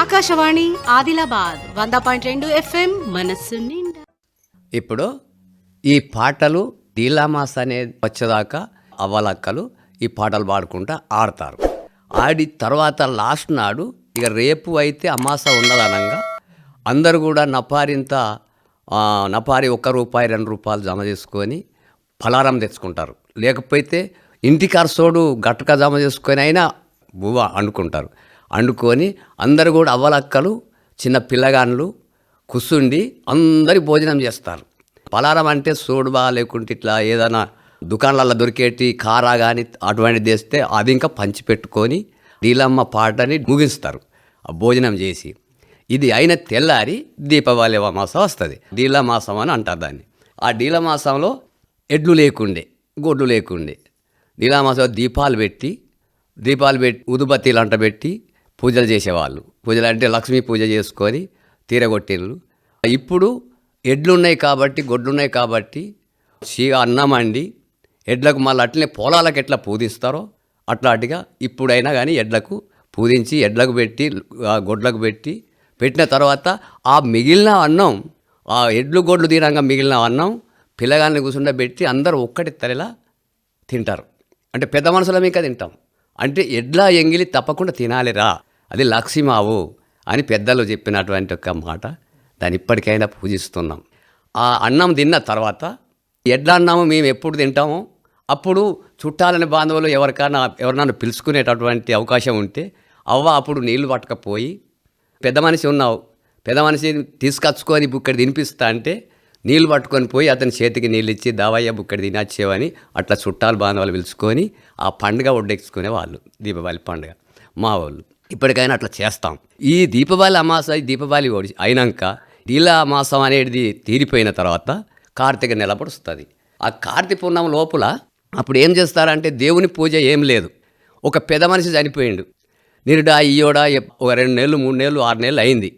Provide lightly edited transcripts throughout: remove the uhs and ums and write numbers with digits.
Akashvani Adilabad 100.2 FM మనస్సు నిండా. ఇప్పుడు ఈ పాటలు డీలామాస్ అనేది వచ్చేదాకా అవ్వలక్కలు ఈ పాటలు పాడుకుంటూ ఆడతారు. ఆడి తర్వాత లాస్ట్ నాడు ఇక రేపు అయితే అమాస ఉన్నదనంగా అందరు కూడా నపారి 1 రూపాయి 2 రూపాయలు జమ చేసుకొని పలారం తెచ్చుకుంటారు. లేకపోతే ఇంటికారు సోడు గట్టక జమ చేసుకొని అయినా బువ్వ వండుకుంటారు. వండుకొని అందరు కూడా అవ్వలక్కలు చిన్న పిల్లగాళ్ళు కూర్చుండి అందరి భోజనం చేస్తారు. పలారం అంటే సోడుబా లేకుంటే ఇట్లా ఏదైనా దుకాణాలలో దొరికేటి కారా కానీ అటువంటిది చేస్తే అది ఇంకా పంచిపెట్టుకొని డీలమ్మ పాటని ముగిస్తారు ఆ భోజనం చేసి. ఇది అయిన తెల్లారి దీపావళి మాసం వస్తుంది. డీలమాసం అని అంటారు దాన్ని. ఆ డీలమాసంలో ఎడ్లు లేకుండే గొడ్లు లేకుండే డీలమాసం దీపాలు పెట్టి ఉదుబత్తీలు అంట పెట్టి పూజలు చేసేవాళ్ళు. పూజలు అంటే లక్ష్మీ పూజ చేసుకొని తీరగొట్టిళ్ళు. ఇప్పుడు ఎడ్లున్నాయి కాబట్టి గొడ్లున్నాయి కాబట్టి అన్నం వండి ఎడ్లకు మళ్ళీ అట్లనే పొలాలకు ఎట్లా పూజిస్తారో అట్లాంటిగా ఇప్పుడైనా కానీ ఎడ్లకు పూజించి ఎడ్లకు పెట్టి గొడ్లకు పెట్టిన తర్వాత ఆ మిగిలిన అన్నం ఆ ఎడ్లు గొడ్లు తినంగా మిగిలిన అన్నం పిల్లగాన్ని కూర్చుండబెట్టి అందరూ ఒక్కటి తరలా తింటారు. అంటే పెద్ద మనుషులం ఇంకా తింటాం. అంటే ఎడ్ల ఎంగిలి తప్పకుండా తినాలిరా, అది లక్ష్మీమావు అని పెద్దలు చెప్పినటువంటి ఒక మాట. దాన్ని ఇప్పటికైనా పూజిస్తున్నాం. ఆ అన్నం తిన్న తర్వాత ఎడ్ల అన్నము మేము ఎప్పుడు తింటామో అప్పుడు చుట్టాలని బాంధవులు ఎవరినైనా పిలుచుకునేటటువంటి అవకాశం ఉంటే అప్పుడు నీళ్లు పట్టకపోయి పెద్ద మనిషి ఉన్నావు, పెద్ద మనిషిని తీసుకొచ్చుకొని బుక్కడి తినిపిస్తా అంటే నీళ్ళు పట్టుకొని పోయి అతని చేతికి నీళ్ళు ఇచ్చి దావయ్య బుక్కడి తినచ్చేవని అట్లా చుట్టాలు బాంధవాళ్ళు పిలుచుకొని ఆ పండుగ ఒడ్డెక్చుకునే వాళ్ళు. దీపావళి పండుగ మా వాళ్ళు ఇప్పటికైనా అట్లా చేస్తాం. ఈ దీపావళి అమాస దీపావళి అయినాక డీలా మాసం అనేది తీరిపోయిన తర్వాత కార్తీక నెల పడుస్తుంది. ఆ కార్తీక పూర్ణం లోపల అప్పుడు ఏం చేస్తారంటే దేవుని పూజ ఏం లేదు. ఒక పెద్ద మనిషి చనిపోయిండు, నిరుడా ఇయ్యోడా ఒక 2 నెలలు 3 నెలలు 6 నెలలు అయింది.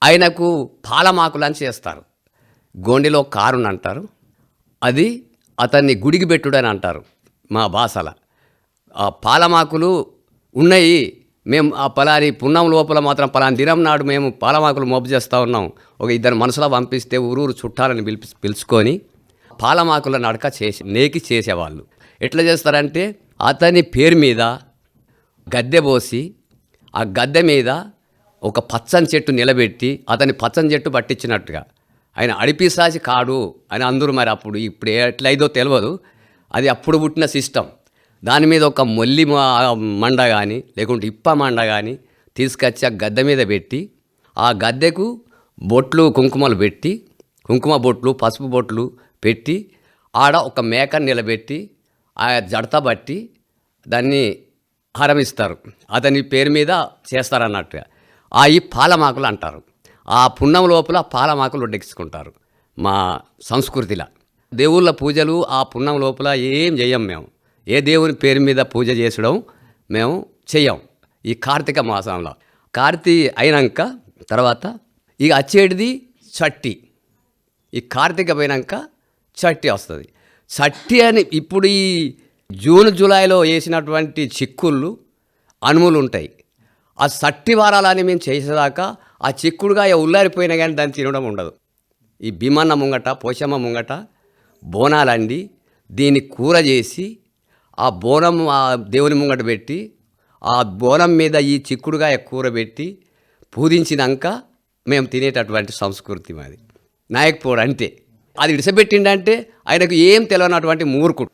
ఆయనకు పాలమాకులని చేస్తారు. గోండిలో కారుని అంటారు. అది అతన్ని గుడికి పెట్టుడని అంటారు మా భాషల. ఆ పాలమాకులు ఉన్నాయి. మేము ఆ పలాని పున్నం లోపల మాత్రం పలాని దినం నాడు మేము పాలమాకులు మోపు చేస్తూ ఉన్నాం. ఒక 2 మనుషుల పంపిస్తే ఊరూరు చుట్టాలని పిలుచుకొని పాలమాకుల నడక నేకి చేసేవాళ్ళు. ఎట్లా చేస్తారంటే అతని పేరు మీద గద్దె పోసి ఆ గద్దె మీద ఒక పచ్చని చెట్టు నిలబెట్టి అతని పచ్చని చెట్టు పట్టించినట్టుగా ఆయన అడిపిసాచి కాడు అని అందరూ. మరి అప్పుడు ఇప్పుడు ఎట్లయిదో తెలియదు, అది అప్పుడు పుట్టిన సిస్టమ్. దాని మీద ఒక మొల్లి మండ కానీ లేకుంటే ఇప్ప మండ కానీ తీసుకొచ్చి ఆ గద్దె మీద పెట్టి ఆ గద్దెకు బొట్లు కుంకుమలు పెట్టి కుంకుమ బొట్లు పసుపు బొట్లు పెట్టి ఆడ ఒక మేకను నిలబెట్టి ఆ జడత బట్టి దాన్ని హారమిస్తారు. అతని పేరు మీద చేస్తారన్నట్టుగా ఈ పాలమాకులు అంటారు. ఆ పున్నం లోపల పాలమాకులు వడ్డెక్కించుకుంటారు. మా సంస్కృతిలో దేవుళ్ళ పూజలు ఆ పున్నం లోపల ఏం చెయ్యం మేము. ఏ దేవుని పేరు మీద పూజ చేసడం మేము చెయ్యం. ఈ కార్తీక మాసంలో అయినాక తర్వాత ఇక వచ్చేటిది చట్టి. ఈ కార్తీక పోయినాక చట్టి వస్తుంది. చట్టి అని ఇప్పుడు ఈ జూన్ జూలైలో వేసినటువంటి చిక్కుళ్ళు అనుములు ఉంటాయి. ఆ చట్టి వారాలని మేము చేసేదాకా ఆ చిక్కుడుగా ఉల్లారిపోయినా కానీ దాన్ని తినడం ఉండదు. ఈ భీమన్న ముంగట పోషమ్మ ముంగట బోనాలండి దీన్ని కూర చేసి ఆ బోనం ఆ దేవుని ముంగట పెట్టి ఆ బోనం మీద ఈ చిక్కుడుగా కూర పెట్టి పూజించినాక మేము తినేటటువంటి సంస్కృతి మాది. నాయకపోవడం అంటే అది విడిసపెట్టిండంటే ఆయనకు ఏం తెలియనటువంటి మూర్ఖుడు.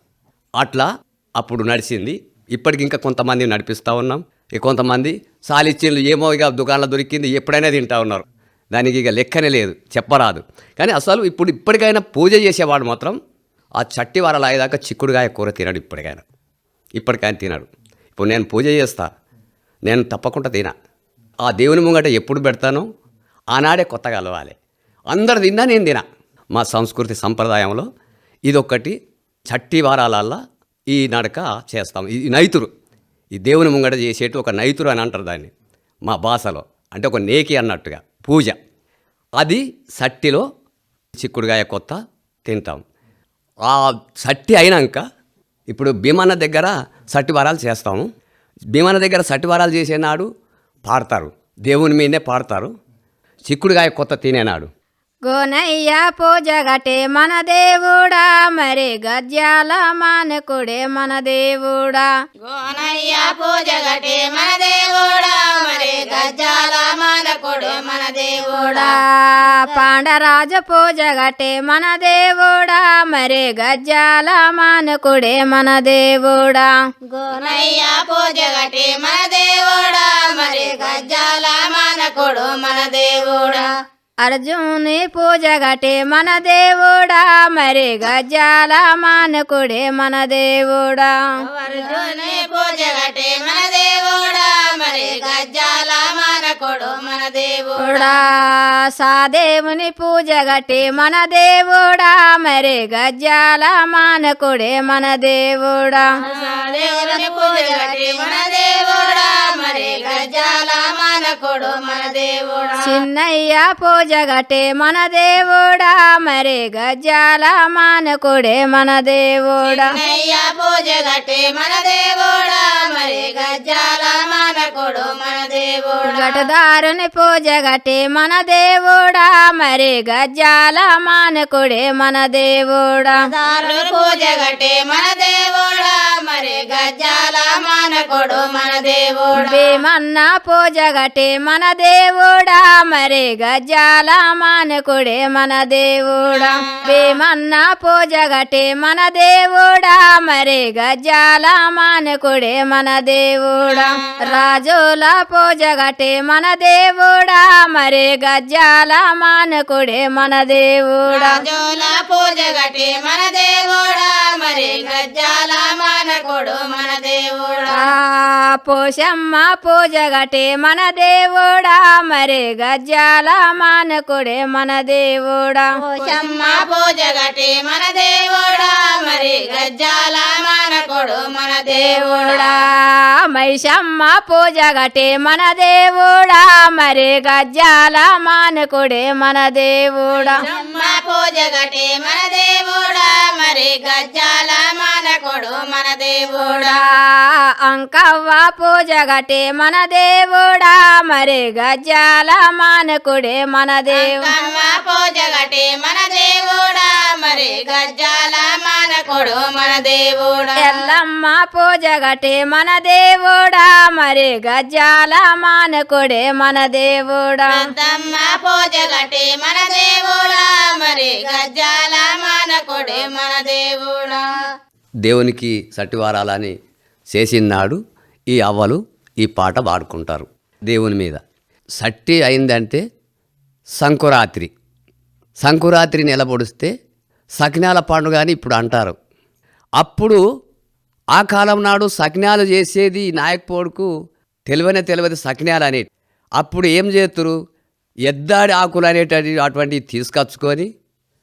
అట్లా అప్పుడు నడిచింది. ఇప్పటికి ఇంకా కొంతమంది నడిపిస్తూ ఉన్నాం. ఇక కొంతమంది సాలిచ్చిళ్ళు ఏమో ఇక దుకాణంలో దొరికింది ఎప్పుడైనా తింటూ ఉన్నారు. దానికి ఇక లెక్కనే లేదు, చెప్పరాదు. కానీ అసలు ఇప్పటికైనా పూజ చేసేవాడు మాత్రం ఆ చట్టి వారాలు అయ్యేదాకా చిక్కుడుగాయ కూర తినడు. ఇప్పటికైనా తినడు. ఇప్పుడు నేను పూజ చేస్తా, నేను తప్పకుండా తినా. ఆ దేవుని ముంగట ఎప్పుడు పెడతానో ఆనాడే కొత్తగా అలవాలి. అందరు తిన్నా నేను తినా. మా సంస్కృతి సంప్రదాయంలో ఇదొక్కటి. చట్టి వారాలల్లా ఈ నడక చేస్తాం. ఈ నైతురు ఈ దేవుని ముంగట చేసేట్టు ఒక నైతురు అని అంటారు దాన్ని మా భాషలో. అంటే ఒక నేకి అన్నట్టుగా పూజ. అది సట్టిలో చిక్కుడుగాయ కొత్త తింటాం. ఆ సట్టి అయినాక ఇప్పుడు భీమన్న దగ్గర సట్టి వారాలు చేస్తాము. భీమన్న దగ్గర సట్టి వారాలు చేసేనాడు పాడతారు. దేవుని మీదనే పాడతారు. చిక్కుడుగాయ కొత్త తినేనాడు. గోనయ్య పూజగటే మన దేవుడా మరి గజ్జాల మానకుడే మన దేవుడా. గోనయ్య పూజగటే మన దేవుడా మరి గజ్జాల మానకుడు మన దేవుడా. పాండరాజు పూజగటే మన దేవుడా మరి గజ్జాల మానకుడే మన దేవుడా. గోనయ్య పూజగటే మన దేవుడా మరి గజ్జాల మానకుడు మన దేవుడా. అర్జుని పూజగటే మన దేవుడా మరి గజ్జాల మానకుడే మన దేవుడా. అర్జుని పూజగటే మన దేవుడా మరి గజ్జాల మానకుడు మన దేవుడా. సాదేవుని పూజగటే మన దేవుడా మరి గజ్జాల మానకుడే మన దేవుడా. దేవుని పూజగటే మన దేవుడా మరి గజ్జాల మానకుడు మన దేవుడా. చిన్నయ్య పూజగటే మన దేవుడా మరి గజ్జాల మానకుడే మన దేవుడా. చిన్నయ్య పూజగటే మన దేవుడా మరి గజ్జాల మానకుడు మన దేవుడా. గటదారుని పూజగటే మన దేవుడా మరి గజ్జాల మానకుడే మన దేవుడా. దారుని పూజగటే మన దేవుడా మరి గజ్జాల మానకుడు మన దేవుడా. భీమన్న పూజగటే మన దేవుడా మరి గజ్జాల మానకుడే మన దేవుడా. భీమన్న పూజగటే మన దేవుడా మరి గజ్జాల మానకుడే మన దేవుడా. రాజుల పూజగటే మన దేవుడా మరి గజ్జాల మానకుడే మన దేవుడా. రాజుల పూజగటే మన దేవుడా మరి గజ్జాల మానకుడు మన దేవుడా. పోషమ్మ పూజగటే మన దేవుడా మరి గజ్జాల మానకుడే మన దేవుడా. పోషమ్మ పూజగటే మన దేవుడా మరి గజ్జాల మానకుడు మన దేవుడా. మైషమ్మ పూజగటే మన దేవుడా మరి గజ్జాల మానకుడే మన దేవుడా. అమ్మ పూజగటే మన దేవుడా మరి గజ్జాల మానకుడు మన దేవుడా. అంకవ్వ పూజగటే మన దేవుడా మరి గజ్జాల మానకుడే మన దేవుడా. అమ్మ పూజగటే మన దేవుడా మరి గజ్జాల మానకుడు మన దేవుడా. ఎల్లమ్మ పూజగటే మన దేవుడా మరి గజ్జాల మానకుడే మన దేవుడా. పెద్దమ్మ పూజగటే మన దేవుడా మరి గజ్జాల మానకుడే మన దేవుడా. దేవునికి సట్టివారాలని చేసినాడు ఈ అవ్వలు ఈ పాట పాడుకుంటారు దేవుని మీద. సట్టి అయిందంటే సంకురాత్రి. సంకురాత్రి నిలబొడిస్తే సకినాల పండుగ అని ఇప్పుడు అంటారు. అప్పుడు ఆ కాలం నాడు సకినాలు చేసేది నాయకపోడుకు తెలియదు సకినాలు అనేటి. అప్పుడు ఏం చేతురు, ఎద్దాడి ఆకులు అటువంటివి తీసుకొచ్చుకొని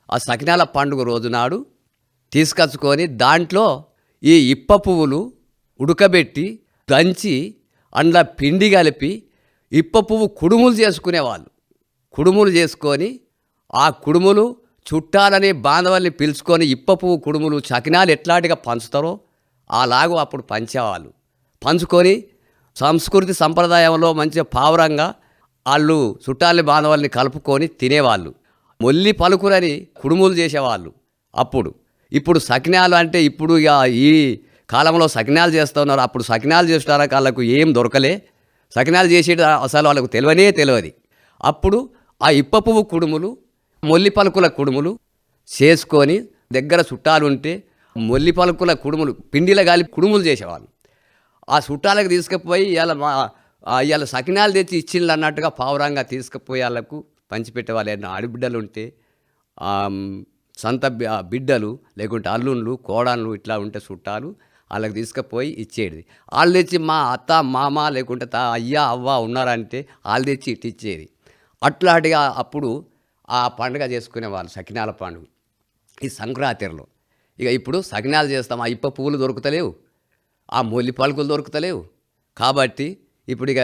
ఆ సకినాల పండుగ రోజు నాడు తీసుకొచ్చుకొని దాంట్లో ఈ ఇప్ప పువ్వులు ఉడకబెట్టి దంచి అందులో పిండి కలిపి ఇప్ప పువ్వు కుడుములు చేసుకునేవాళ్ళు. కుడుములు చేసుకొని ఆ కుడుములు చుట్టాలని బాంధవుల్ని పిలుచుకొని ఇప్ప పువ్వు కుడుములు సకినాలు ఎట్లాంటిగా పంచుతారో అలాగూ అప్పుడు పంచేవాళ్ళు. పంచుకొని సంస్కృతి సంప్రదాయంలో మంచిగా పావురంగా వాళ్ళు చుట్టాలని బాంధవుల్ని కలుపుకొని తినేవాళ్ళు. మొల్లి పలుకులని కుడుములు చేసేవాళ్ళు అప్పుడు. ఇప్పుడు సకినాలు అంటే ఇప్పుడు ఇక ఈ కాలంలో సకినాలు చేస్తున్నారు. అప్పుడు సకినాలు చేస్తారా వాళ్ళకు ఏం దొరకలే. సకినాలు చేసేది అసలు వాళ్ళకు తెలియదు. అప్పుడు ఆ ఇప్ప పువ్వు కుడుములు మొల్లి పలుకుల కుడుములు చేసుకొని దగ్గర చుట్టాలు ఉంటే మొల్లి పలుకుల కుడుములు పిండిలో గాలి కుడుములు చేసేవాళ్ళు. ఆ చుట్టాలకు తీసుకుపోయి ఇవాళ సకినాలు తెచ్చి ఇచ్చిండ్రు అన్నట్టుగా పావురంగా తీసుకుపోయి వాళ్ళకు పంచిపెట్టేవాళ్ళు. ఏదైనా ఆడబిడ్డలు ఉంటే సొంత బిడ్డలు లేకుంటే అల్లుళ్ళు కోడళ్ళు ఇట్లా ఉంటే చుట్టాలు వాళ్ళకి తీసుకుపోయి ఇచ్చేది. వాళ్ళు తెచ్చి మా అత్త మామ లేకుంటే అయ్య అవ్వ ఉన్నారంటే వాళ్ళు తెచ్చి ఇటు ఇచ్చేది. అట్లాంటిగా అప్పుడు ఆ పండుగ చేసుకునేవాళ్ళు సకినాల పండుగ ఈ సంక్రాంతిలో. ఇక ఇప్పుడు సకినాలు చేస్తాం. ఆ ఇప్ప పువ్వులు దొరుకుతలేవు, ఆ మొల్లి పలుకులు దొరుకుతలేవు. కాబట్టి ఇప్పుడు ఇక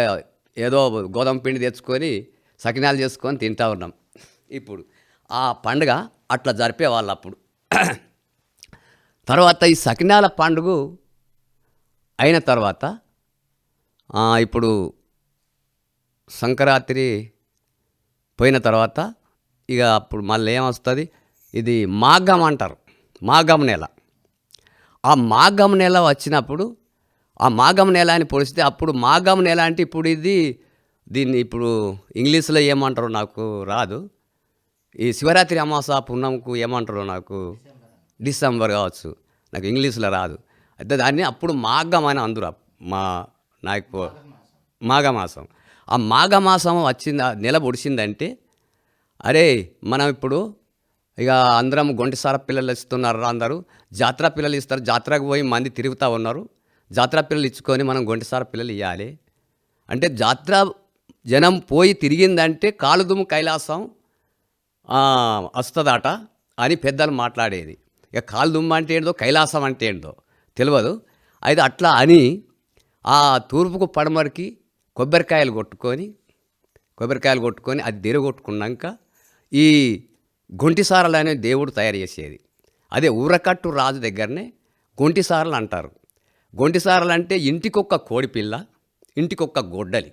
ఏదో గోధుమ పిండి తెచ్చుకొని సకినాలు చేసుకొని తింటా ఉన్నాం. ఇప్పుడు ఆ పండుగ అట్లా జరిపేవాళ్ళు అప్పుడు. తర్వాత ఈ సకినాల పండుగ అయిన తర్వాత ఇప్పుడు సంక్రాంతి పోయిన తర్వాత ఇక అప్పుడు మళ్ళీ ఏమొస్తుంది, ఇది మాఘం అంటారు, మాఘం నెల. ఆ మాఘం నెల వచ్చినప్పుడు, ఆ మాఘం నెల అని పొడిస్తే అప్పుడు మాఘం నెల అంటే ఇప్పుడు దీన్ని ఇప్పుడు ఇంగ్లీష్లో ఏమంటారో నాకు రాదు. ఈ శివరాత్రి అమావాస్య పున్నంకు ఏమంటారో నాకు డిసెంబర్ కావచ్చు, నాకు ఇంగ్లీష్లో రాదు. అయితే దాన్ని అప్పుడు మాఘం అని అందరు మా నాకు మాఘమాసం. ఆ మాఘమాసం వచ్చింది, నెల పొడిచిందంటే అరే మనం ఇప్పుడు ఇక అందరం గొంటిసార పిల్లలు ఇస్తున్నారు, అందరూ జాతర పిల్లలు ఇస్తారు, జాతరకు పోయి మంది తిరుగుతూ ఉన్నారు, జాతర పిల్లలు ఇచ్చుకొని మనం గొంటిసార పిల్లలు ఇవ్వాలి అంటే జాతర జనం పోయి తిరిగిందంటే కాలుదుము కైలాసం వస్తుందట అని పెద్దలు మాట్లాడేది. ఇక కాలుదుమ్మ అంటే ఏంటో కైలాసం అంటే ఏంటో తెలియదు. అయితే అట్లా అని ఆ తూర్పుకు పడమరికి కొబ్బరికాయలు కొట్టుకొని అది దిరగొట్టుకున్నాక ఈ గొంటిసారలు అనే దేవుడు తయారు చేసేది. అదే ఊరకట్టు రాజు దగ్గరనే గొంటిసారలు అంటారు. గొంటిసారలు అంటే ఇంటికొక్క కోడిపిల్ల, ఇంటికొక్క గొడ్డలి,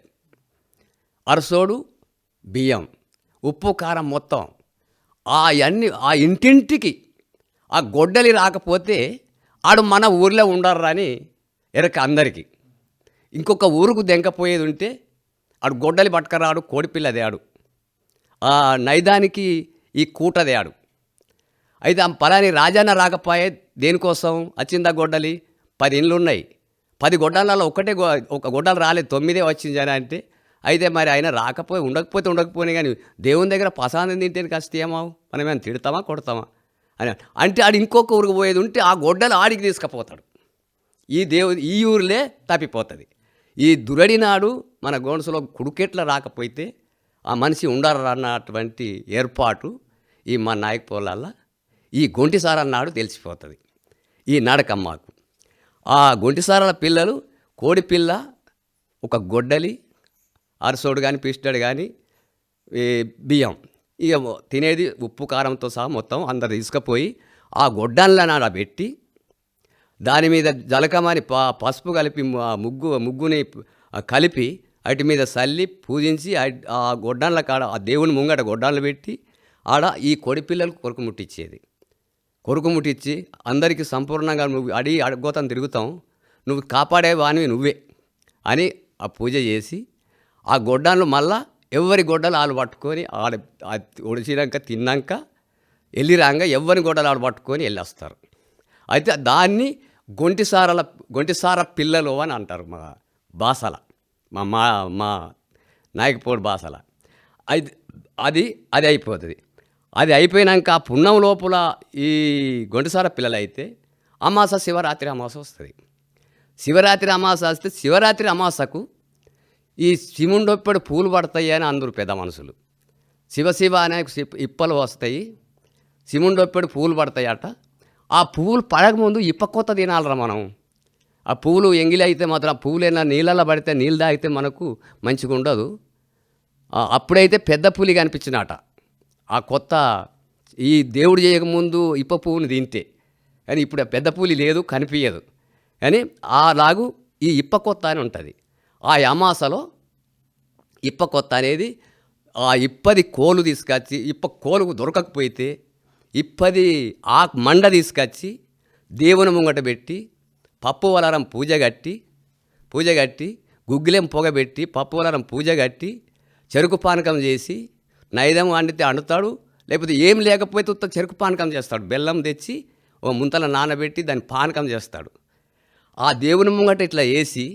అరసోడు బియ్యం, ఉప్పు కారం మొత్తం అవన్నీ ఆ ఇంటింటికి. ఆ గొడ్డలి రాకపోతే ఆడు మన ఊర్లో ఉండరు అని ఎరక అందరికీ. ఇంకొక ఊరుకు దెంకపోయేది ఉంటే ఆడు గొడ్డలి పట్టుకరాడు, కోడిపిల్లదే ఆడు, ఆ నైదానికి ఈ కూటదే ఆడు. అయితే ఆ పలాని రాజాన్న రాకపోయే దేనికోసం వచ్చిందా గొడ్డలి, 10 ఇండ్లు ఉన్నాయి, 10 గొడ్డలలో ఒక గొడ్డలు రాలేదు, 9 వచ్చింది అని అంటే అయితే మరి ఆయన రాకపోయి ఉండకపోయినా కానీ దేవుని దగ్గర ప్రసాదం తింటేనే కష్టం ఏమావు, మనం ఏమైనా తిడతామా కొడతామా అని అంటే ఆడు ఇంకొక ఊరికి పోయేది ఉంటే ఆ గొడ్డలు ఆడికి తీసుకుపోతాడు, ఈ ఊరిలే తప్పిపోతుంది. ఈ దురడి నాడు మన గోనసులో కుడుకెట్ల రాకపోతే ఆ మనిషి ఉండరు అన్నటువంటి ఏర్పాటు ఈ మా నాయకపోలల్లో ఈ గొంటిసారాల నాడు తెలిసిపోతుంది. ఈ నాడకమ్మకు ఆ గొంటిసారాల పిల్లలు కోడిపిల్ల, ఒక గొడ్డలి, అరసోడు కానీ పిస్టడు కానీ బియ్యం, ఇక తినేది ఉప్పు కారంతో సహా మొత్తం అందరు తీసుకుపోయి ఆ గొడ్డన్ల నాడ పెట్టి దాని మీద జలకమని పసుపు కలిపి ముగ్గుని కలిపి వాటి మీద చల్లి పూజించి ఆ గొడ్డన్ల కాడ ఆ దేవుని ముంగట గొడ్డన్లు పెట్టి ఆడ ఈ కోడిపిల్లలకు కొరకు ముట్టించేది. కొరకు ముట్టించి అందరికీ సంపూర్ణంగా నువ్వు అడగోతం తిరుగుతాం, నువ్వు కాపాడే వానివి నువ్వే అని ఆ పూజ చేసి ఆ గొడ్డన్లు మళ్ళా ఎవరి గొడ్డలు వాళ్ళు పట్టుకొని ఒడిచినాక తిన్నాక వెళ్ళిరాక ఎవరి గొడ్డలు వాళ్ళు పట్టుకొని వెళ్ళొస్తారు. అయితే దాన్ని గొంటిసార పిల్లలు అని అంటారు మా భాషల, మా నాయకపోడు భాషల. అది అయిపోతుంది. అది అయిపోయినాక ఆ పున్నం లోపల ఈ గొంటిసార పిల్లలు అయితే అమాస శివరాత్రి అమాస వస్తుంది. శివరాత్రి అమాస వస్తే శివరాత్రి అమాసకు ఈ శివుండొప్పెడు పూలు పడతాయి అని అందరూ పెద్ద మనుషులు. శివ అనే ఇప్పలు వస్తాయి, శివుండొప్పెడు పూలు పడతాయి అట. ఆ పువ్వులు పడకముందు ఇప్పకొత్త తినాలరా మనం. ఆ పువ్వులు ఎంగిలి అయితే మాత్రం ఆ పువ్వులైనా నీళ్ళల్లో పడితే నీళ్ళు తాగితే మనకు మంచిగా ఉండదు. అప్పుడైతే పెద్ద పులి కనిపించినట. ఆ కొత్త ఈ దేవుడు చేయకముందు ఇప్ప పువ్వుని తింటే, కానీ ఇప్పుడు ఆ పెద్ద పులి లేదు, కనిపించదు. కానీ అలాగూ ఈ ఇప్పకొత్త అని ఉంటుంది. ఆ అమాసలో ఇప్పకొత్త అనేది ఆ ఇప్పది కోలు తీసుకొచ్చి, ఇప్ప కోలుకు దొరకకపోతే ఇప్పది ఆ మండ తీసుకొచ్చి దేవుని ముంగట పెట్టి పప్పు వలరం పూజ కట్టి గుగ్గిలెం పొగబెట్టి పప్పు వలరం పూజ కట్టి చెరుకు పానకం చేసి నైదం వండితే అండుతాడు, లేకపోతే ఏం లేకపోతే ఉత్త చెరుకు పానకం చేస్తాడు. బెల్లం తెచ్చి ఓ ముంతల నానబెట్టి దాన్ని పానకం చేస్తాడు. ఆ దేవుని ముంగట ఇట్లా వేసి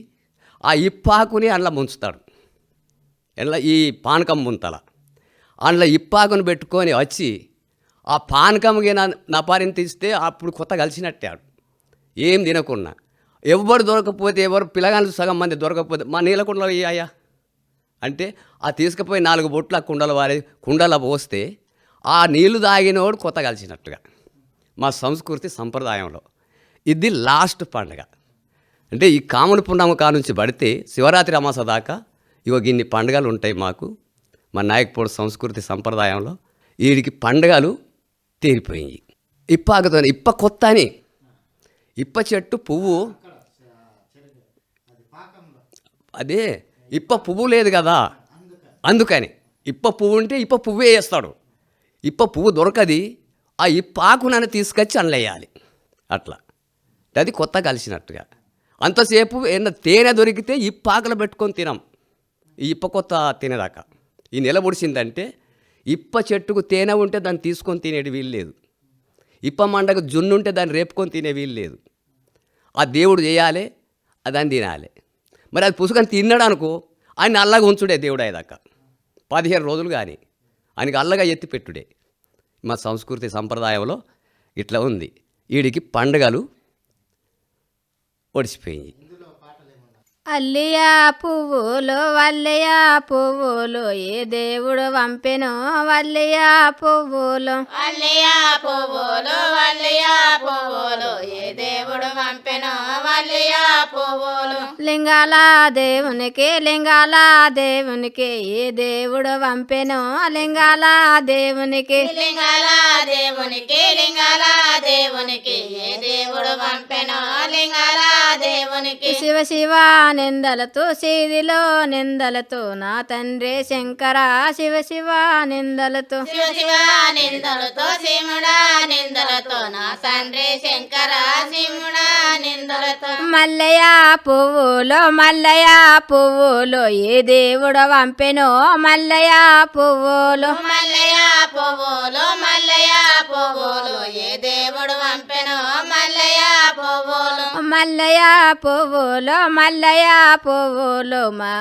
ఆ ఇప్పాకుని అందులో ముంచుతాడు. ఎలా ఈ పానకం ముంతల అందులో ఇప్పాకుని పెట్టుకొని వచ్చి ఆ పానకంకి నపారిని తీస్తే అప్పుడు కొత్త కలిసినట్టే ఆడు ఏం తినకున్నా. ఎవరు దొరకపోతే ఎవరు పిల్లగాళ్ళు సగం మంది దొరకకపోతే మా నీళ్ళ కుండలు అయ్యా అంటే ఆ తీసుకుపోయి 4 బొట్లు ఆ కుండల పోస్తే ఆ నీళ్లు తాగినోడు కొత్త కలిసినట్టుగా మా సంస్కృతి సంప్రదాయంలో ఇది లాస్ట్ పండుగ. అంటే ఈ కాముని పున్నమ కానుంచి పడితే శివరాత్రి అమాస దాకా ఇన్ని పండుగలు ఉంటాయి మాకు. మా నాయకపోడు సంస్కృతి సంప్రదాయంలో వీడికి పండుగలు తీరిపోయి ఇప్పాకుతో ఇప్ప కొత్త అని ఇప్ప చెట్టు పువ్వు, అదే ఇప్ప పువ్వు లేదు కదా, అందుకని ఇప్ప పువ్వు ఉంటే ఇప్ప పువ్వే వేస్తాడు. ఇప్ప పువ్వు దొరకది, ఆ ఇప్ప ఆకునని తీసుకొచ్చి అనలేయాలి. అట్లా అది కొత్త కలిసినట్టుగా. అంతసేపు ఏమన్నా తేనె దొరికితే ఇప్ప ఆకులు పెట్టుకొని తినం, ఈ ఇప్ప కొత్త తినేదాకా. ఈ నెల పొడిచిందంటే ఇప్ప చెట్టుకు తేనె ఉంటే దాన్ని తీసుకొని తినేది వీలు లేదు. ఇప్ప మండకు జున్ను ఉంటే దాన్ని రేపుకొని తినే వీలు లేదు. ఆ దేవుడు చేయాలి, దాన్ని తినాలి. మరి అది పుసుకొని తిన్నాడు అనుకో, ఆయన అల్లగా ఉంచుడే దేవుడు అయ్యేదాకా 15 రోజులు. కానీ ఆయనకి అల్లగా ఎత్తి పెట్టుడే. మా సంస్కృతి సంప్రదాయంలో ఇట్లా ఉంది. వీడికి పండుగలు ఒడిసిపోయింది. అల్లియా పువ్వులు వల్లియా పువ్వులు ఏ దేవుడు వంపెనో వల్లియా పువ్వులు. వల్లియా పువ్వులు వల్లియా పువ్వులు ఏ దేవుడు పంపెనో వల్లియా పువ్వులు. లింగాల దేవునికి లింగాల దేవునికి ఏ దేవుడు వంపెనో లింగాల దేవునికి. లింగాల దేవునికి లింగాల దేవునికి ఏ దేవుడు పంపెనో లింగాల దేవునికి. శివ శివ నిందలతో సీదిలో నిందలతో నా తండ్రి శంకర శివ శివ నిందలతో. శివ శివ నిందలతో శివుడా నిందలతో నా తండ్రి శంకర శివుడా నిందలతో. మల్లయ్య పువ్వులు మల్లయ్య పువ్వులు ఏ దేవుడు వంపెనో మల్లయ్య పువ్వులు. మల్లయ్య పువ్వులు మల్లయ్య పువ్వులు ఏ దేవుడు పంపెనో మల్లయ్య పువ్వులు. మల్లయ్య పువ్వులు మల్లయ్య పువ్వులు మా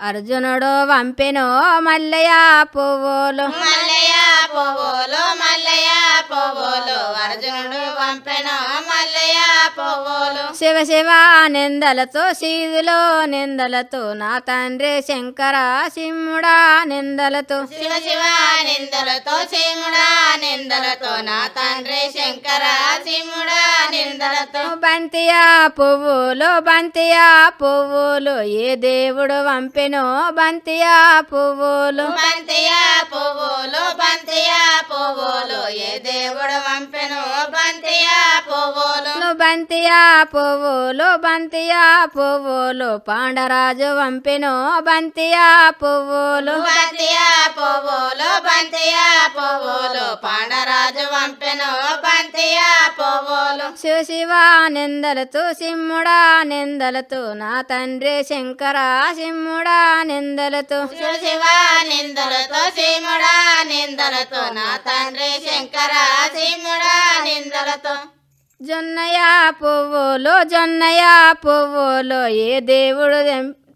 అర్జునుడు వంపెనో మల్లయ్య పువ్వులు. మల్లయ్య పువ్వులు మల్లయ్య పువ్వులు అర్జునుడు పంపెనో మల్లయ్య పువ్వులు. శివ శివ నిందలతో సీదులో నిందలతో నా తండ్రి శంకర శివుడా నిందలతో. శివ శివ నిందలతో శివుడా నిందలతో నా తండ్రి శంకర శివుడా నిందలతో. బంతియా పువ్వులు బంతియా పువ్వులు ఏ దేవుడు వంపెనో బంతియా పువ్వులు. బంతియా పువ్వులు బంతియా పువ్వులు ఏ దేవుడు పంపెనో బంతియా పువ్వులు. బంతియా పువ్వులు బంతియా పువ్వులు పాండరాజు వంపెనో బంతియా పువ్వులు. బంతియా పువ్వులు బంతియా పువ్వులు పాండరాజు పంపెనో బంతియా పువ్వులు. శివ శివ నిందలతో సిమ్ముడా నిందలతో నా తండ్రి శంకర సిమ్ముడా నిందలతో. శివ శివ నిందలతో శివుడా నిందలతో నా తండ్రి శంకర శివుడా నిందలతో. జొన్నయ పువ్వులు జొన్నయ పువ్వులు ఏ దేవుడు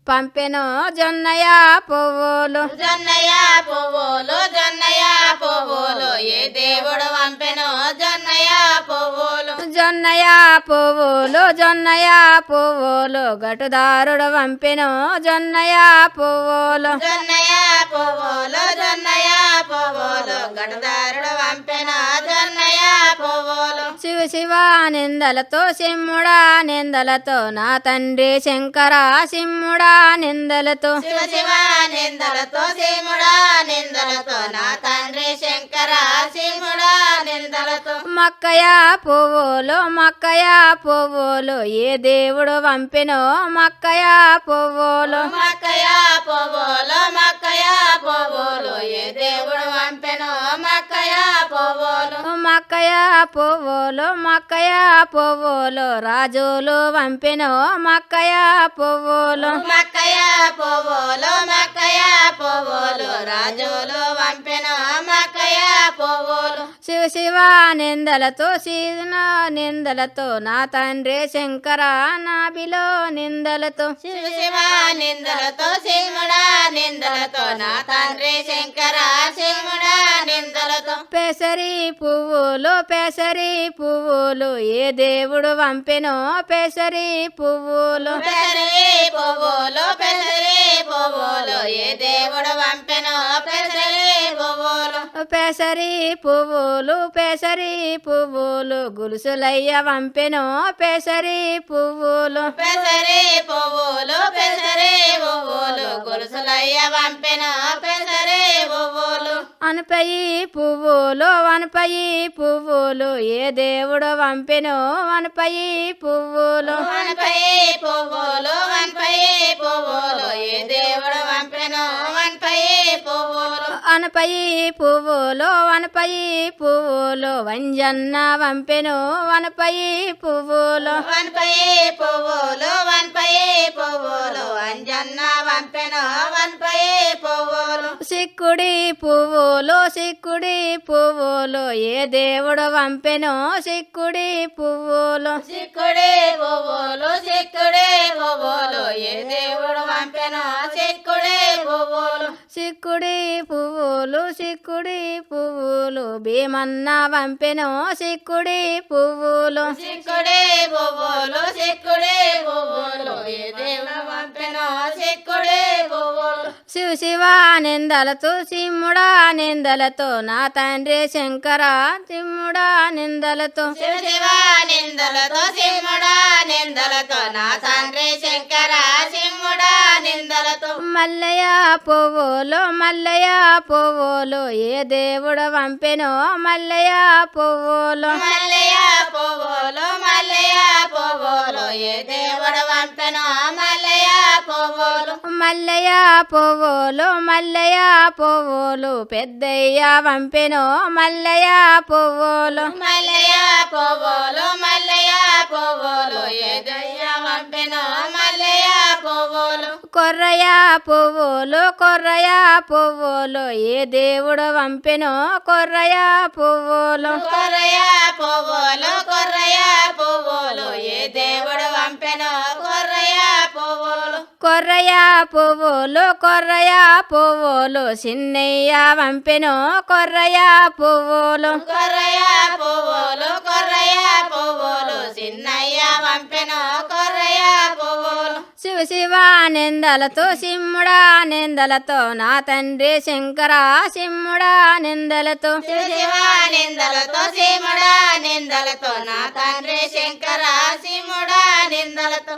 పంపెనో జొన్నయ పువ్వులు. జొన్నయ్య పువ్వులు జొన్నయ్య పువ్వులు ఏ దేవుడు పంపెనో జొన్నయ్య పువ్వులు. జొన్నయ పువ్వులు జొన్నయ పువ్వులు గటుదారుడు వంపెనో జొన్నయ పువ్వులు. జొన్నయ్య పువ్వులు జొన్నయ్య పువ్వులు గడదారుడు పంపెనో జొన్నయ్య పువ్వులు. శివ శివ నిందలతో సిమ్ముడా నిందలతో నా తండ్రి శంకర సిమ్ముడా నిందలతో. శివ శివ నిందలతో శివుడా నిందలతో నా తండ్రి శంకర శివుడా నిందలతో. మక్కయ పువ్వులు మక్కయ పువ్వులు ఏ దేవుడు వంపెనో మక్కయ పువ్వులు. మక్కయ పువ్వులు మక్కయ పువ్వులు ఏ దేవుడు పంపెనో మక్కయ పువ్వులు. మక్కయ పువ్వులు మక్కయ పువ్వులు రాజులు వంపెనో మక్కయ పువ్వులు. మక్కయ పువ్వులు మక్కయ పువ్వులు రాజులు పంపెనో మక్కయ పువ్వులు. శివ శివ నిందలతో సీదన నిందలతో నా తండ్రి శంకర నాభిలో నిందలతో. శివ శివ నిందలతో శివుడా నిందలతో నా తండ్రి శంకర శివుడా నిందలతో. పెసరి పువ్వులు పెసరి పువ్వులు ఏ దేవుడు వంపెనో పెసరి పువ్వులు. పెసరి పువ్వులు పెసరి పువ్వులు ఏ దేవుడు పంపెనో పెసరి పువ్వులు. పెసరి పువ్వులు పెసరి పువ్వులు గులుసులయ్య వంపెనో పెసరి పువ్వులు. పెసరి పువ్వులు పెసరి పువ్వులు గొలుసులయ్య పంపెనో పెసరి పువ్వులు. అనపయి పువ్వులు వనపయి పువ్వులు ఏ దేవుడు వంపెనో వనపయి పువ్వులు. వనపై పువ్వులు వనపై పువ్వులు ఏ దేవుడు పంపెనో వనపై పువ్వులు వనపయి పువ్వులు వనపయి పువ్వులు వంజన్న వంపెను వనపయి పువ్వులు వన్పయి పువ్వులు వన్పయి పువ్వులు అంజన్న వంపెను వన్పయి పువ్వులు సిక్కుడి పువ్వులు సిక్కుడి పువ్వులు ఏ దేవుడు వంపెను సిక్కుడి పువ్వులు సిక్కుడి పువ్వులు సిక్కుడి పువ్వులు ఏ దేవుడు వంపెను సిక్కుడి పువ్వులు సిక్కుడి పువ్వులు సిక్కుడి పువ్వులు భీమన్న వంపెను సిక్కుడి పువ్వులు సిక్కుడి పువ్వులు సిక్కుడి పువ్వులు ఏ దేవుడు వంపెను సిక్కుడి పువ్వులు శివ శివ నిందలతో సిమ్ముడా నిందలతో నా తండ్రి శంకర సిమ్ముడా నిందలతో శివ శివ నిందలతో సిమ్ముడా నిందలతో నా తండ్రి శంకర సిమ్ముడా నిందలతో మల్లయ్య పువ్వులు మల్లయ్య పువ్వులు ఏ దేవుడు వంపెను మల్లయ్య పువ్వులు మల్లయ్య పువ్వులు మల్లయ్య పువ్వులు ఏ దేవుడు వంపెను మల్లయ్య పువ్వులు మల్లయ్య పువ్వులు మల్లయ్య పువ్వులు పెద్దయ్య వంపెను మల్లయ్య పువ్వులు మల్లయ్య పువ్వులు మల్లయ్య పువ్వులు ఏ దయ్య వంపెను మల్లయ్య పువ్వులు కొర్రయ్య పువ్వులు కొర్రయ్య పువ్వులు ఏ దేవుడు వంపెను కొర్రయ్య పువ్వులు కొర్రయ్య పువ్వులు కొర్రయ్య పువ్వులు ఏ దేవుడు వంపెను కొర్రయ్య పువ్వులు కొర్రయ్య పువ్వులు కొర్రయ్య పువ్వులు చిన్నయ్య వంపెను కొర్రయ్య పువ్వులు కొర్రయ్య పువ్వులు కొర్రయ్య పువ్వులు చిన్నయ్య వంపెను కొర్రయ్య పువ్వులు శివ శివ నిందలతో సిమ్ముడా నిందలతో నా తండ్రి శంకర సిమ్ముడా నిందలతో శివ శివ నిందలతో సీముడా నిందలతో నా తండ్రి శంకర సీముడా నిందలతో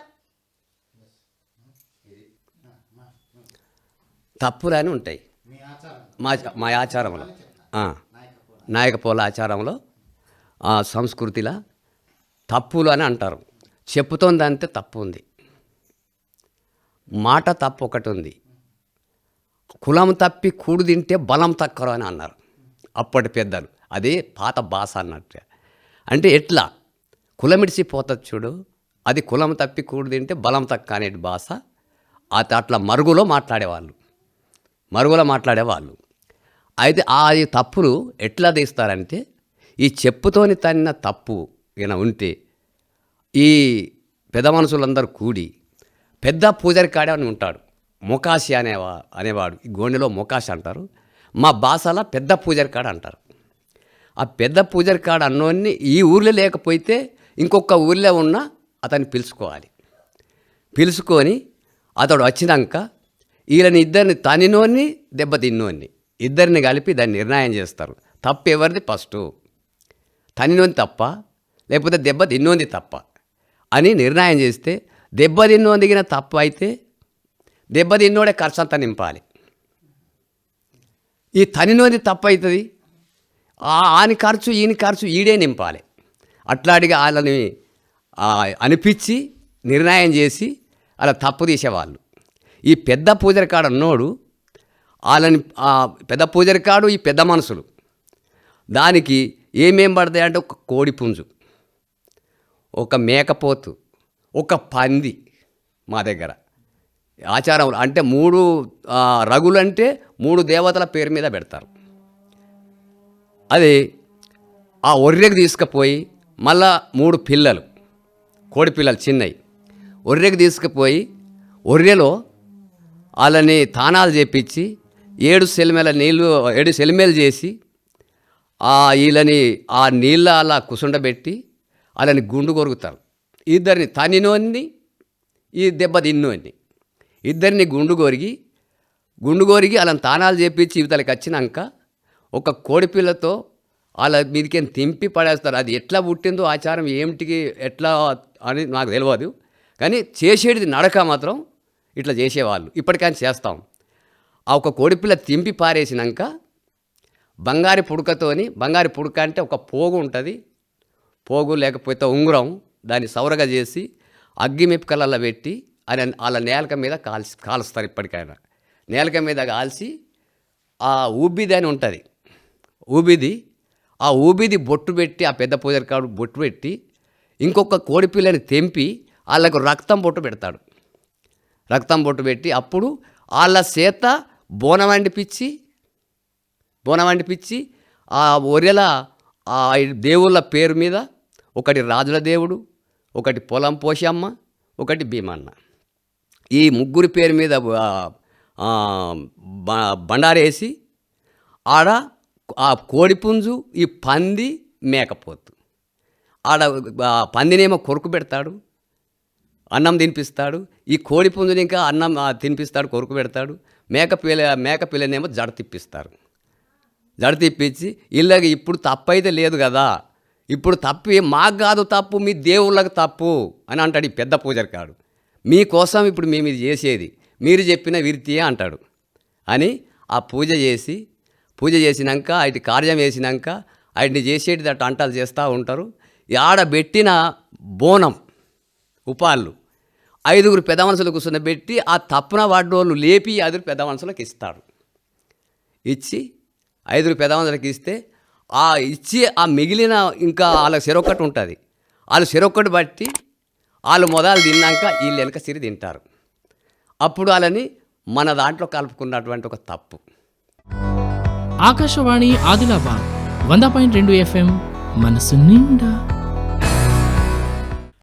తప్పులని ఉంటాయి మా ఆచారంలో నాయకపోల ఆచారంలో సంస్కృతిలో తప్పులు అని అంటారు. చెప్పుతోందంటే తప్పు ఉంది, మాట తప్పు ఒకటి ఉంది. కులం తప్పి కూడు తింటే బలం తక్కరు అని అన్నారు అప్పటి పెద్దలు. అదే పాత భాష అన్నట్టు. అంటే ఎట్లా కులమిడిచి పోతుంది చూడు, అది కులం తప్పి కూడు తింటే బలం తక్క అనే భాష. అట్లా మరుగులో మాట్లాడేవాళ్ళు. అయితే ఆ తప్పులు ఎట్లా తీస్తారంటే, ఈ చెప్పుతోని తన్న తప్పు ఈయన ఉంటే ఈ పెద్ద మనుషులందరూ కూడి పెద్ద పూజారి కాడే అని ఉంటాడు, మొకాసి అనేవాడు. ఈ గోండెలో మొకాసి అంటారు, మా భాషలో పెద్ద పూజారి కాడ అంటారు. ఆ పెద్ద పూజారి కాడ అన్నోన్ని ఈ ఊర్లో లేకపోతే ఇంకొక ఊర్లో ఉన్న అతన్ని పిలుచుకొని అతడు వచ్చినాక వీళ్ళని ఇద్దరిని తనినోన్ని దెబ్బ తిన్నోన్ని ఇద్దరిని కలిపి దాన్ని నిర్ణయం చేస్తారు. తప్పు ఎవరిది ఫస్టు, తనినోని తప్ప లేకపోతే దెబ్బ తిన్నోంది తప్ప అని నిర్ణయం చేస్తే, దెబ్బ తిన్నోని దిగిన తప్పు అయితే దెబ్బ తిన్నోడే ఖర్చు అంతా నింపాలి. ఈ తనినోది తప్పు అవుతుంది, ఆని ఖర్చు ఈయన ఖర్చు ఈడే నింపాలి. అట్లాడిగా వాళ్ళని అనిపించి నిర్ణయం చేసి అలా తప్పు తీసేవాళ్ళు. ఈ పెద్ద పూజరి కాడు అన్నోడు వాళ్ళని, పెద్ద పూజరి కాడు ఈ పెద్ద మనుషులు, దానికి ఏమేం పడతాయి అంటే ఒక కోడి పుంజు, ఒక మేకపోతు, ఒక పంది. మా దగ్గర ఆచారంలో అంటే 3 రగులు అంటే 3 దేవతల పేరు మీద పెడతారు. అది ఆ ఒర్రెకు తీసుకుపోయి మళ్ళా 3 పిల్లలు, కోడి పిల్లలు చిన్నవి, ఒర్రెకు తీసుకుపోయి ఒర్రెలో వాళ్ళని తానాలు చేపించి 7 సెలిమేలు చేసి వీళ్ళని ఆ నీళ్ళ అలా కుసుండబెట్టి వాళ్ళని గుండు కొరుకుతారు. ఇద్దరిని తనినోన్ని ఈ దెబ్బ తిన్నోన్ని ఇద్దరిని గుండు కొరిగి వాళ్ళని తానాలు చేపించి ఇవతలకి వచ్చినాక ఒక కోడిపిల్లతో వాళ్ళ మీదకి తింపి పడేస్తారు. అది ఎట్లా పుట్టిందో ఆచారం ఏమిటికి ఎట్లా అని నాకు తెలియదు, కానీ చేసేది నడక మాత్రం ఇట్లా చేసేవాళ్ళు. ఇప్పటికైనా చేస్తాం. ఆ ఒక కోడిపిల్ల తింపి పారేసినాక బంగారు పుడక అంటే ఒక పోగు ఉంటుంది, పోగు లేకపోతే ఉంగరం, దాన్ని సౌరగా చేసి అగ్గి మెప్పుకలల్లో పెట్టి వాళ్ళ నేలక మీద కాలుస్తారు. ఇప్పటికైనా నేలక మీద కాల్చి ఆ ఊబిది అని ఉంటుంది, ఊబిది. ఆ ఊబిది బొట్టు పెట్టి, ఆ పెద్ద పూజారి కాడు బొట్టు పెట్టి ఇంకొక కోడిపిల్లని తెంపి వాళ్ళకు రక్తం బొట్టు పెడతాడు. రక్తం బొట్టు పెట్టి అప్పుడు వాళ్ళ చేత బోనం వండిపించి ఆ ఒరెల ఆ దేవుళ్ళ పేరు మీద ఒకటి రాజుల దేవుడు, ఒకటి పొలం పోషమ్మ, ఒకటి భీమన్న, ఈ ముగ్గురి పేరు మీద బండారేసి ఆడ ఆ కోడిపుంజు, ఈ పంది, మేకపోతు, ఆడ పందినేమో కొరుకు పెడతాడు, అన్నం తినిపిస్తాడు. ఈ కోడిపుంజుని ఇంకా అన్నం తినిపిస్తాడు, కొరుకు పెడతాడు. మేకపిల్లనేమో జడ తిప్పిస్తారు. జడ తిప్పించి ఇళ్ళకి ఇప్పుడు తప్పు అయితే లేదు కదా, ఇప్పుడు తప్పి మాకు కాదు తప్పు, మీ దేవుళ్ళకి తప్పు అని అంటాడు ఈ పెద్ద పూజారి కాడు. మీకోసం ఇప్పుడు మేము ఇది చేసేది, మీరు చెప్పిన విరితియే అంటాడు అని ఆ పూజ చేసినాక అటు కార్యం వేసినాక వాటిని చేసేటి అటు అంటాలు చేస్తూ ఉంటారు. ఆడ పెట్టిన బోనం ఉపాళ్ళు 5 పెద్ద మనుషులు కూర్చొని ఆ తప్పున వాడోళ్ళు లేపి 5 పెద్ద మనుషులకు ఇస్తాడు. ఇచ్చి 5 పెద్ద మనుషులకు ఇస్తే ఆ మిగిలిన ఇంకా వాళ్ళకి చెరొక్కటి ఉంటుంది. వాళ్ళు చెరొక్కటి బట్టి వాళ్ళు మొదలు తిన్నాక వీళ్ళు వెనక సిరి తింటారు. అప్పుడు వాళ్ళని మన దాంట్లో కలుపుకున్నటువంటి ఒక తప్పు. ఆకాశవాణి ఆదిలాబాద్ 100.2 FM మనసు నిండా.